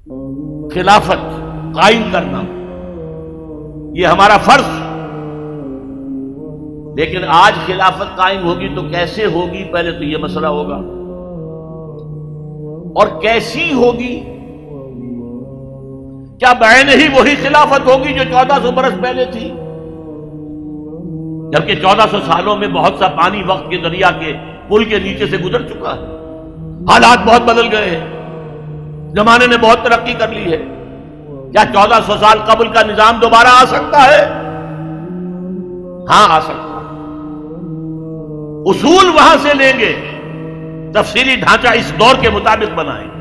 خلافت قائم کرنا یہ ہمارا فرض. لیکن آج خلافت قائم ہوگی تو کیسے ہوگی؟ پہلے تو یہ مسئلہ ہوگا. اور کیسی ہوگی؟ کیا بعین ہی وہی خلافت ہوگی جو 1400 برس پہلے تھی؟ جبکہ 1400 سالوں میں بہت سا پانی وقت کے دریا کے پل کے نیچے سے گزر چکا ہے. حالات بہت بدل گئے ہیں، زمانے نے بہت ترقی کر لی ہے. کیا 1400 سال قبل کا نظام دوبارہ آ سکتا ہے؟ ہاں آ سکتا ہے. اصول وہاں سے لیں گے، تفصیلی ڈھانچہ اس دور کے مطابق بنائیں گے.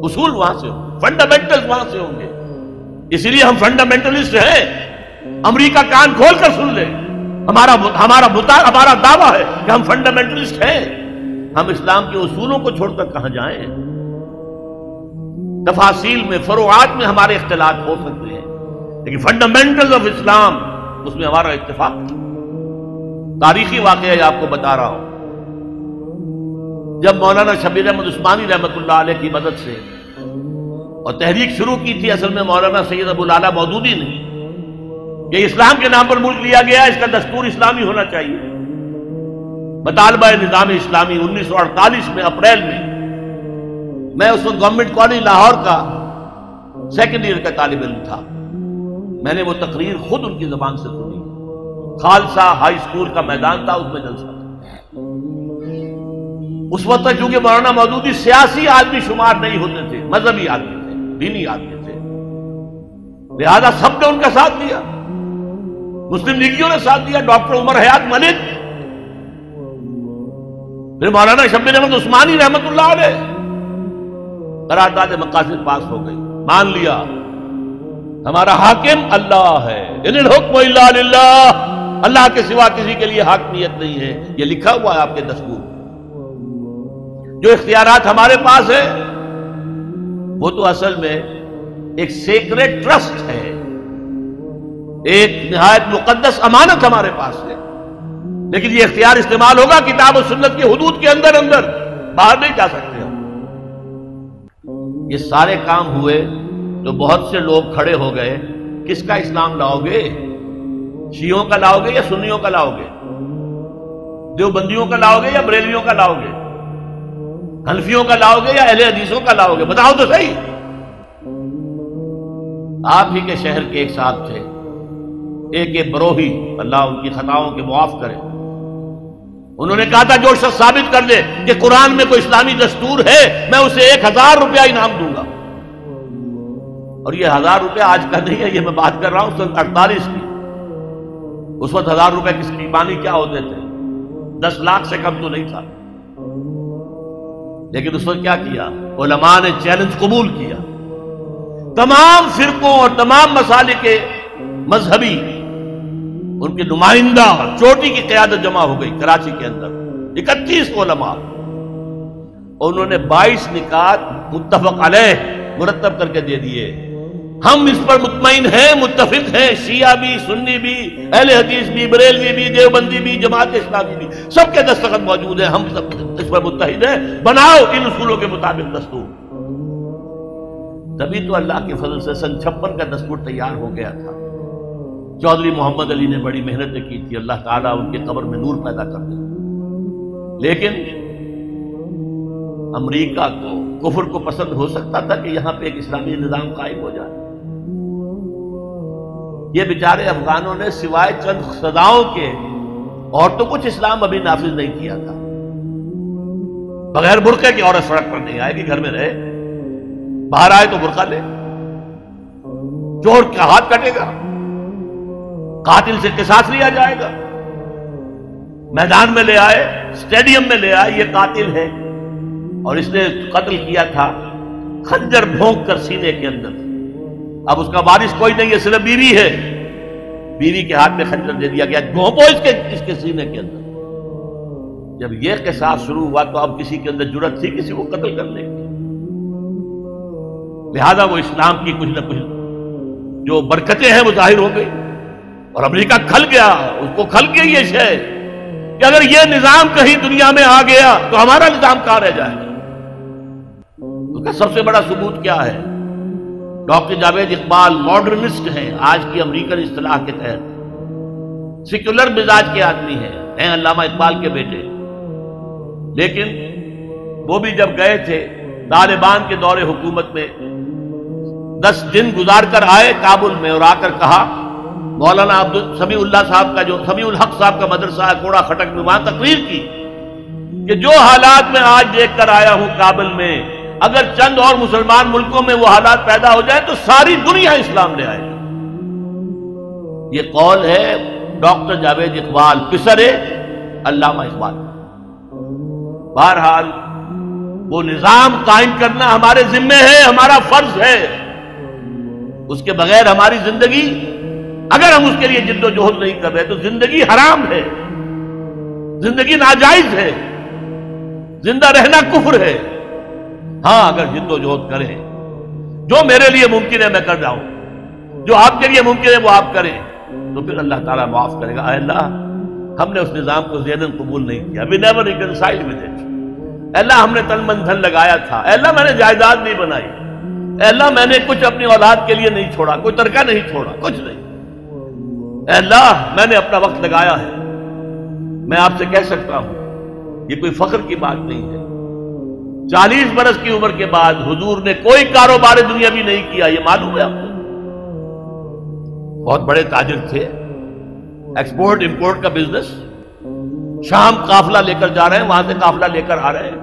اصول وہاں سے ہوں، فنڈامنٹلز وہاں سے ہوں گے. اس لیے ہم فنڈامنٹلسٹ ہیں. امریکہ کان کھول کر سن لے، ہمارا دعویٰ ہے کہ ہم فنڈامنٹلسٹ ہیں. ہم اسلام کے اصولوں کو چھوڑ کر کہاں جائیں؟ تفاصیل میں، فروعات میں ہمارے اختلاف ہو سکتے ہیں، لیکن فنڈامنٹلز آف اسلام اس میں ہمارا اتفاق ہے. تاریخی واقعہ آپ کو بتا رہا ہوں. جب مولانا شبیر احمد عثمانی رحمۃ اللہ علیہ کی مدد سے اور تحریک شروع کی تھی اصل میں مولانا سید ابو الاعلیٰ مودودی نے کہ اسلام کے نام پر ملک لیا گیا، اس کا دستور اسلامی ہونا چاہیے. مطالبہ نظام اسلامی 1948 میں اپریل میں، میں اس وقت گورنمنٹ کالج لاہور کا سیکنڈ ایئر کا طالب علم تھا. میں نے وہ تقریر خود ان کی زبان سے سنی. خالصہ ہائی اسکول کا میدان تھا، اس میں جلسہ تھا. اس وقت تک چونکہ مولانا مودودی سیاسی آدمی شمار نہیں ہوتے تھے، مذہبی آدمی تھے، دینی آدمی تھے، لہذا سب نے ان کا ساتھ دیا. مسلم لیگیوں نے ساتھ دیا، ڈاکٹر عمر حیات ملک، پھر مولانا شبیر احمد عثمانی رحمۃ اللہ علیہ. قرارداد مقاصد پاس ہو گئی، مان لیا ہمارا حاکم اللہ ہے. ان الحکم الا للہ، اللہ کے سوا کسی کے لیے حاکمیت نہیں ہے. یہ لکھا ہوا ہے آپ کے دستور. جو اختیارات ہمارے پاس ہیں وہ تو اصل میں ایک سیکریٹ ٹرسٹ ہے، ایک نہایت مقدس امانت ہمارے پاس ہے. لیکن یہ اختیار استعمال ہوگا کتاب و سنت کے حدود کے اندر، باہر نہیں جا سکتے ہم. یہ سارے کام ہوئے تو بہت سے لوگ کھڑے ہو گئے، کس کا اسلام لاؤ گے؟ شیعوں کا لاؤ گے یا سنیوں کا لاؤ گے؟ دیوبندیوں کا لاؤ گے یا بریلویوں کا لاؤ گے؟ حنفیوں کا لاؤ گے یا اہل حدیثوں کا لاؤ گے؟ بتاؤ تو صحیح. آپ ہی کے شہر کے ایک صاحب تھے، ایک بروہی، اللہ ان کی خطاؤں کے معاف کرے. انہوں نے کہا تھا جو شخص ثابت کر دے کہ قرآن میں کوئی اسلامی دستور ہے میں اسے 1000 روپیہ انعام دوں گا. اور یہ 1000 روپیہ آج کا نہیں ہے، یہ میں بات کر رہا ہوں سن 48 کی. اس وقت 1000 روپے کس کی مانی کیا ہوتے تھے؟ 10 لاکھ سے کم تو نہیں تھا. لیکن اس وقت کیا کیا؟ علماء نے چیلنج قبول کیا. تمام فرقوں اور تمام مسالک کے مذہبی ان کے نمائندہ چوٹی کی قیادت جمع ہو گئی کراچی کے اندر، 31 علماء. اور انہوں نے 22 نکات متفق علیہ مرتب کر کے دے دیے. ہم اس پر مطمئن ہیں، متفق ہیں، شیعہ بھی، سنی بھی، اہل حدیث بھی، بریلوی بھی، دیوبندی بھی، جماعت اسلامی بھی، سب کے دستخط موجود ہیں. ہم سب اس پر متحد ہیں، بناؤ ان اصولوں کے مطابق دستور. تبھی تو اللہ کے فضل سے سن 56 کا دستور تیار ہو گیا تھا. چودھری محمد علی نے بڑی محنتیں کی تھی، اللہ تعالیٰ ان کے قبر میں نور پیدا کر دے. لیکن امریکہ کو، کفر کو پسند ہو سکتا تھا کہ یہاں پہ ایک اسلامی نظام قائم ہو جائے. یہ بیچارے افغانوں نے سوائے چند سزاؤں کے اور تو کچھ اسلام ابھی نافذ نہیں کیا تھا. بغیر برقعے کی عورت سڑک پر نہیں آئے گی، گھر میں رہے. باہر آئے تو برقع لے. چور کا ہاتھ کٹے گا، قاتل سے قصاص لیا جائے گا. میدان میں لے آئے، اسٹیڈیم میں لے آئے، یہ قاتل ہے اور اس نے قتل کیا تھا خنجر بھونک کر سینے کے اندر. اب اس کا وارث کوئی نہیں ہے، صرف بیوی ہے. بیوی کے ہاتھ میں خنجر دے دیا گیا، بھونپو اس کے سینے کے اندر. جب یہ قصاص شروع ہوا تو اب کسی کے اندر جرأت تھی کسی کو قتل کرنے کی. لہذا وہ اسلام کی کچھ نہ کچھ جو برکتیں ہیں وہ ظاہر ہو گئی اور امریکہ کھل گیا. اس کو کھل گئی یہ شے کہ اگر یہ نظام کہیں دنیا میں آ گیا تو ہمارا نظام کہاں رہ جائے گا. اس کا کا سب سے بڑا ثبوت کیا ہے؟ ڈاکٹر جاوید اقبال ماڈرنسٹ ہیں آج کی امریکن اصطلاح کے تحت، سیکولر مزاج کے آدمی ہیں علامہ اقبال کے بیٹے، لیکن وہ بھی جب گئے تھے طالبان کے دور حکومت میں 10 دن گزار کر آئے کابل میں، اور آ کر کہا مولانا سمیع اللہ صاحب کا جو سمیع الحق صاحب کا مدرسہ ہے کوڑا خٹک میں، وہاں تقریر کی کہ جو حالات میں آج دیکھ کر آیا ہوں کابل میں، اگر چند اور مسلمان ملکوں میں وہ حالات پیدا ہو جائے تو ساری دنیا اسلام لے آئے گی۔ یہ قول ہے ڈاکٹر جاوید اقبال، پسر علامہ اقبال۔ بہرحال وہ نظام قائم کرنا ہمارے ذمے ہے، ہمارا فرض ہے، اس کے بغیر ہماری زندگی، اگر ہم اس کے لیے جد و جہد نہیں کر رہے تو زندگی حرام ہے، زندگی ناجائز ہے، زندہ رہنا کفر ہے۔ ہاں اگر جد و جہد کریں، جو میرے لیے ممکن ہے میں کر جاؤں، جو آپ کے لیے ممکن ہے وہ آپ کریں، تو پھر اللہ تعالیٰ معاف کرے گا۔ اے اللہ ہم نے اس نظام کو ذہناً قبول نہیں کیا، we never reconciled with it۔ اے اللہ ہم نے تن من دھن لگایا تھا، اے اللہ میں نے جائیداد نہیں بنائی، اے اللہ میں نے کچھ اپنی اولاد کے لیے نہیں چھوڑا، کوئی ترکہ نہیں چھوڑا، کچھ نہیں، اے اللہ میں نے اپنا وقت لگایا ہے۔ میں آپ سے کہہ سکتا ہوں یہ کوئی فخر کی بات نہیں ہے، 40 برس کی عمر کے بعد حضور نے کوئی کاروبار دنیاوی نہیں کیا، یہ معلوم ہے آپ کو۔ بہت بڑے تاجر تھے، ایکسپورٹ امپورٹ کا بزنس، شام قافلہ لے کر جا رہے ہیں، وہاں سے قافلہ لے کر آ رہے ہیں،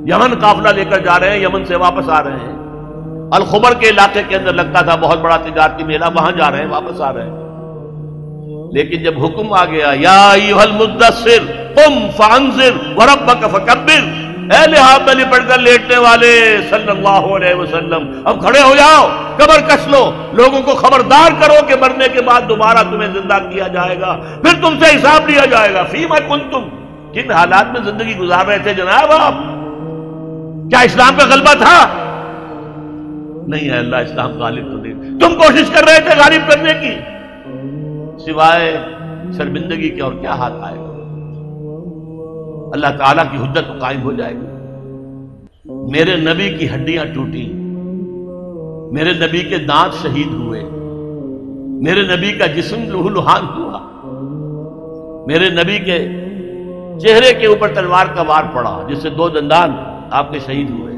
یمن قافلہ لے کر جا رہے ہیں، یمن سے واپس آ رہے ہیں، الخبر کے علاقے کے اندر لگتا تھا بہت بڑا تجارتی میلہ، وہاں جا رہے ہیں، واپس آ رہے ہیں۔ لیکن جب حکم آ گیا یا ایھا المدثر قم فانذر وربک فکبر، اے لحاظ میں لپٹ کر لیٹنے والے صلی اللہ علیہ وسلم اب کھڑے ہو جاؤ، کمر کس لو، لوگوں کو خبردار کرو کہ مرنے کے بعد دوبارہ تمہیں زندہ کیا جائے گا، پھر تم سے حساب لیا جائے گا۔ فیما کنتم، کن حالات میں زندگی گزار رہے تھے جناب آپ؟ کیا اسلام پہ غلبہ تھا؟ نہیں ہے اللہ، اسلام غالب تو نہیں، تم کوشش کر رہے تھے غالب کرنے کی، سوائے شرمندگی کے اور کیا ہاتھ آئے گا؟ اللہ تعالیٰ کی حجت قائم ہو جائے گی۔ میرے نبی کی ہڈیاں ٹوٹی، میرے نبی کے دانت شہید ہوئے، میرے نبی کا جسم لہو لہان ہوا، میرے نبی کے چہرے کے اوپر تلوار کا وار پڑا جس سے 2 دندان آپ کے شہید ہوئے،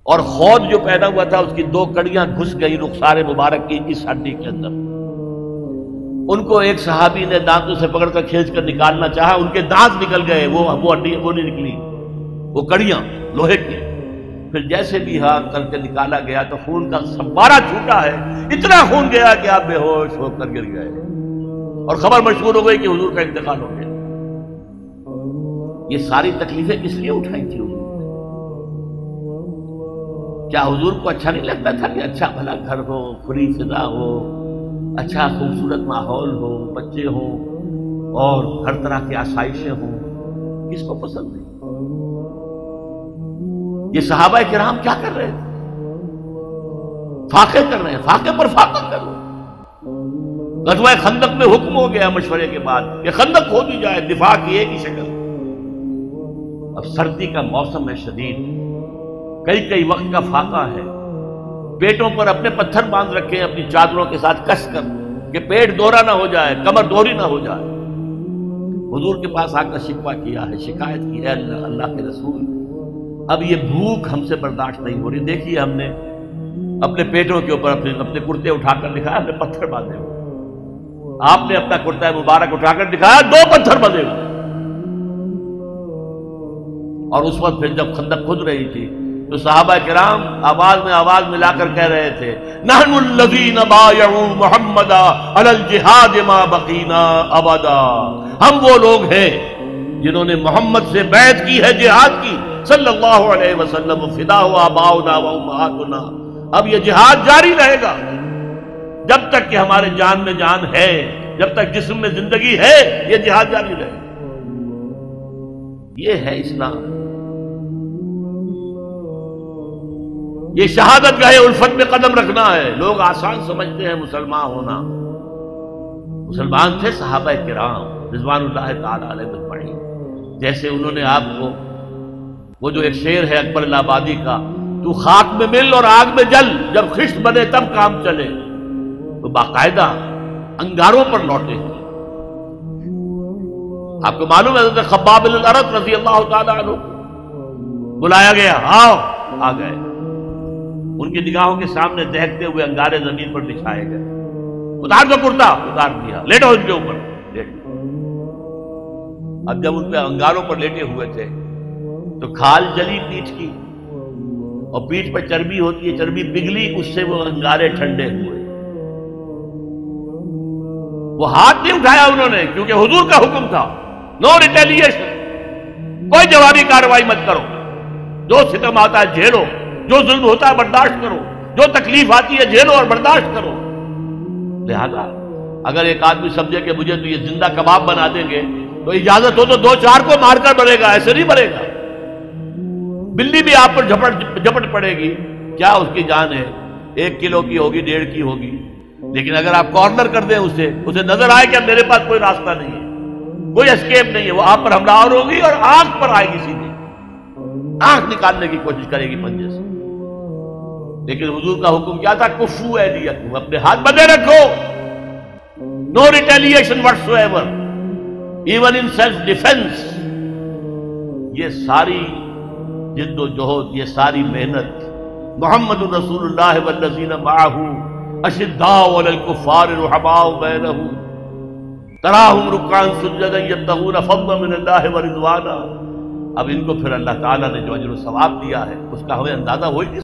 اور خود جو پیدا ہوا تھا اس کی 2 کڑیاں گھس گئی رخسار مبارک کی اس ہڈی کے اندر۔ ان کو ایک صحابی نے دانتوں سے پکڑ کر کھینچ کر نکالنا چاہا، ان کے دانت نکل گئے، وہ ہڈی وہ نہیں نکلی، وہ کڑیاں لوہے کی۔ پھر جیسے بھی ہاں کر کے نکالا گیا تو خون کا فوارہ چھوٹا ہے، اتنا خون گیا کہ آپ بے ہوش ہو کر گر گئے، اور خبر مشہور ہو گئی کہ حضور کا انتقال ہو گیا۔ یہ ساری تکلیفیں کس لیے اٹھائی تھی حضور نے؟ کیا حضور کو اچھا نہیں لگتا تھا کہ اچھا بھلا گھر ہو، کھلی فضا ہو، اچھا خوبصورت ماحول ہو، بچے ہوں اور ہر طرح کی آسائشیں ہوں؟ کس کو پسند نہیں؟ یہ صحابہ کرام کیا کر رہے تھے؟ فاقے کر رہے ہیں، فاقے پر فاقہ کر رہے ہیں۔ غزوہ خندق میں حکم ہو گیا مشورے کے بعد کہ خندق کھود دی جائے، دفاع کی ایک ہی شکل۔ اب سردی کا موسم ہے شدید، کئی وقت کا فاقہ ہے، پیٹوں پر اپنے پتھر باندھ رکھے ہیں اپنی چادروں کے ساتھ کس کر کہ پیٹ دورہ نہ ہو جائے، کمر دوری نہ ہو جائے۔ حضور کے پاس آ کر شکوہ کیا ہے، شکایت کی ہے، اللہ کے رسول اب یہ بھوک ہم سے برداشت نہیں ہو رہی، دیکھیے ہم نے اپنے پیٹوں کے اوپر اپنے کرتے اٹھا کر دکھایا، ہم نے پتھر باندھے ہوئے، آپ نے اپنا کرتا مبارک اٹھا کر دکھایا، 2 پتھر بندھے ہوئے۔ اور اس وقت پھر جب خندق کھد رہی تھی تو صحابہ کرام آواز میں آواز ملا کر کہہ رہے تھے نحن الذین بایعوا محمدا علی الجہاد ما بقینا ابدا، ہم وہ لوگ ہیں جنہوں نے محمد سے بیعت کی ہے جہاد کی صلی اللہ علیہ وسلم، فدا ہوا آباؤنا و امہاتنا، اب یہ جہاد جاری رہے گا جب تک کہ ہمارے جان میں جان ہے، جب تک جسم میں زندگی ہے یہ جہاد جاری رہے گا۔ یہ ہے اسلام، یہ شہادت گاہ الفت میں قدم رکھنا ہے۔ لوگ آسان سمجھتے ہیں مسلمان ہونا، مسلمان تھے صحابہ کرام رضوان اللہ تعالی علیہ اجمعین، جیسے انہوں نے آپ کو وہ جو ایک شعر ہے اکبر الہ آبادی کا تو خاک میں مل اور آگ میں جل، جب خشت بنے تب کام چلے. تو باقاعدہ انگاروں پر لوٹے ہیں. آپ کو معلوم ہے حضرت خباب بن الارت رضی اللہ تعالیٰ عنہ بلایا گیا، آؤ، آ گئے. ان کی نگاہوں کے سامنے دہکتے ہوئے انگارے زمین پر بچھائے گئے. اتار دو کرتا، اتار دیا، لیٹو ان کے اوپر، لیٹ. اب جب ان پہ انگاروں پر لیٹے ہوئے تھے تو کھال جلی پیٹھ کی، اور پیٹھ پر چربی ہوتی ہے، چربی پگھلی، اس سے وہ انگارے ٹھنڈے ہوئے. وہ ہاتھ نہیں اٹھایا انہوں نے، کیونکہ حضور کا حکم تھا، نو ریٹیلیشن، کوئی جوابی کارروائی مت کرو. جو ستم آتا ہے جھیلو، جو ظلم ہوتا ہے برداشت کرو، جو تکلیف آتی ہے جھیلو اور برداشت کرو. لہذا اگر ایک آدمی سمجھے کہ مجھے تو یہ زندہ کباب بنا دیں گے تو اجازت ہو تو دو چار کو مار کر مرے گا، ایسے نہیں مرے گا. بلی بھی آپ پر جھپٹ پڑے گی، کیا اس کی جان ہے؟ 1 کلو کی ہوگی، 1.5 کی ہوگی. لیکن اگر آپ کارنر کر دیں اسے نظر آئے کہ میرے پاس کوئی راستہ نہیں ہے، کوئی اسکیپ نہیں ہے، وہ آپ پر حملہ آور ہوگی اور آنکھ پر آئے گی، سیدھی آنکھ نکالنے کی کوشش کرے گی پنجے سے. لیکن حضور کا حکم کیا تھا؟ کفو ایدیکم، اپنے ہاتھ بندھے رکھو. No retaliation whatsoever, even in self defence. یہ ساری جد و جہد، یہ ساری محنت محمد رسول اللہ والذین معہ اشداء علی الکفار رحماء بینہم تراہم رکعا سجدا یبتغون فضلا من اللہ ورضوانا. اب ان کو پھر اللہ تعالیٰ نے جو اجر و ثواب دیا ہے اس کا ہمیں اندازہ ہوئی نہیں.